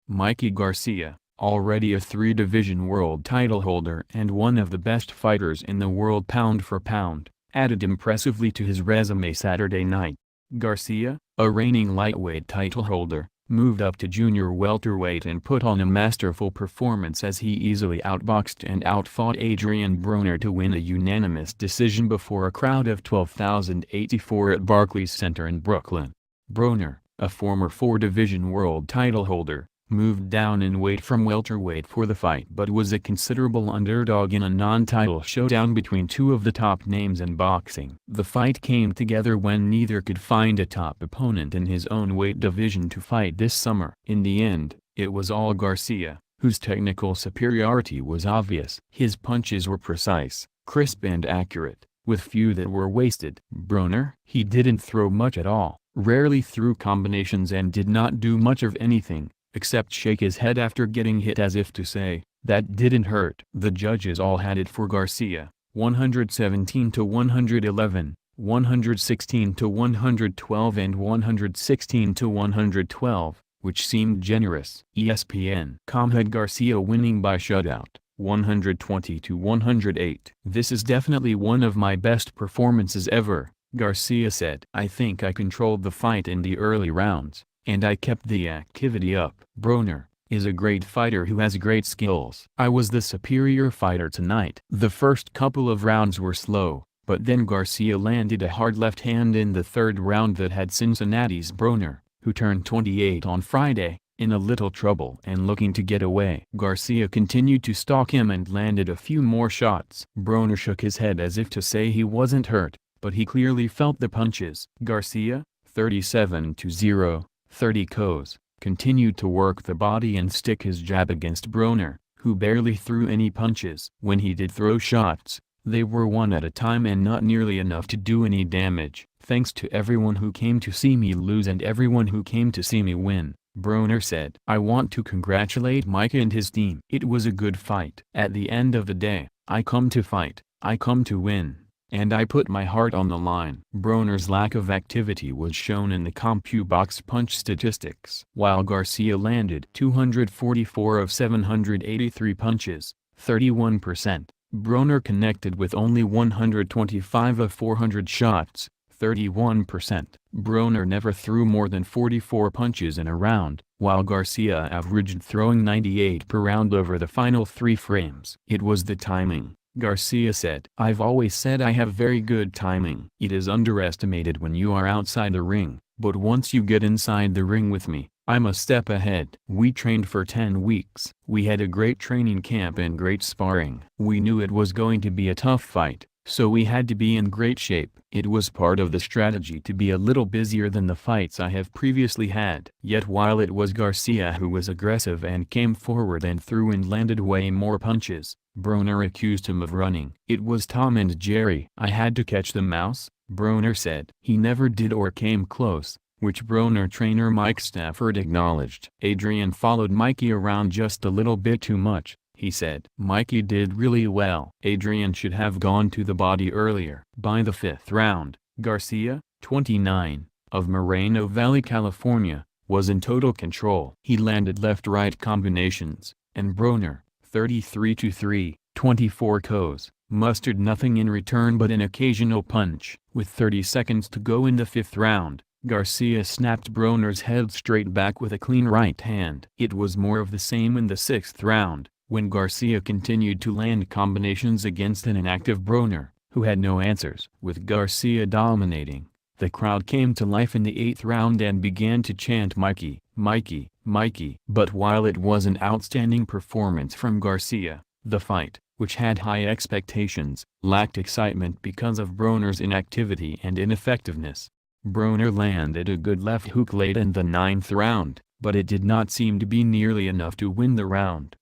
Mikey Garcia, already a three-division world title holder and one of the best fighters in the world pound for pound, added impressively to his resume Saturday night. Garcia, a reigning lightweight title holder, moved up to junior welterweight and put on a masterful performance as he easily outboxed and outfought Adrien Broner to win a unanimous decision before a crowd of 12,084 at Barclays Center in Brooklyn. Broner, a former four-division world title holder, moved down in weight from welterweight for the fight but was a considerable underdog in a non-title showdown between two of the top names in boxing. The fight came together when neither could find a top opponent in his own weight division to fight this summer. In the end, it was all Garcia, whose technical superiority was obvious. His punches were precise, crisp and accurate, with few that were wasted. Broner, he didn't throw much at all, rarely threw combinations and did not do much of anything, except shake his head after getting hit as if to say, "That didn't hurt." The judges all had it for Garcia, 117 to 111, 116 to 112 and 116 to 112, which seemed generous. ESPN.com had Garcia winning by shutout, 120 to 108. "This is definitely one of my best performances ever," Garcia said. "I think I controlled the fight in the early rounds, and I kept the activity up." Broner is a great fighter who has great skills. "I was the superior fighter tonight." The first couple of rounds were slow, but then Garcia landed a hard left hand in the third round that had Cincinnati's Broner, who turned 28 on Friday, in a little trouble and looking to get away. Garcia continued to stalk him and landed a few more shots. Broner shook his head as if to say he wasn't hurt, but he clearly felt the punches. Garcia, 37-0, 30 KOs, continued to work the body and stick his jab against Broner, who barely threw any punches. When he did throw shots, they were one at a time and not nearly enough to do any damage. "Thanks to everyone who came to see me lose and everyone who came to see me win," Broner said. "I want to congratulate Mikey and his team. It was a good fight. At the end of the day, I come to fight, I come to win, and I put my heart on the line." Broner's lack of activity was shown in the CompuBox punch statistics. While Garcia landed 244 of 783 punches, 31%, Broner connected with only 125 of 400 shots, 31%. Broner never threw more than 44 punches in a round, while Garcia averaged throwing 98 per round over the final 3 frames. "It was the timing," Garcia said. "I've always said I have very good timing. It is underestimated when you are outside the ring, but once you get inside the ring with me, I'm a step ahead." "We trained for 10 weeks. We had a great training camp and great sparring. We knew it was going to be a tough fight, so we had to be in great shape. It was part of the strategy to be a little busier than the fights I have previously had." Yet while it was Garcia who was aggressive and came forward and threw and landed way more punches, Broner accused him of running. "It was Tom and Jerry. I had to catch the mouse," Broner said. He never did or came close, which Broner trainer Mike Stafford acknowledged. "Adrien followed Mikey around just a little bit too much," he said. "Mikey did really well. Adrien should have gone to the body earlier." By the 5th round, Garcia, 29, of Moreno Valley, California, was in total control. He landed left-right combinations, and Broner, 33-3, 24 KOs, mustered nothing in return but an occasional punch. With 30 seconds to go in the 5th round, Garcia snapped Broner's head straight back with a clean right hand. It was more of the same in the 6th round, when Garcia continued to land combinations against an inactive Broner, who had no answers. With Garcia dominating, the crowd came to life in the 8th round and began to chant "Mikey, Mikey, Mikey." But while it was an outstanding performance from Garcia, the fight, which had high expectations, lacked excitement because of Broner's inactivity and ineffectiveness. Broner landed a good left hook late in the 9th round, but it did not seem to be nearly enough to win the round.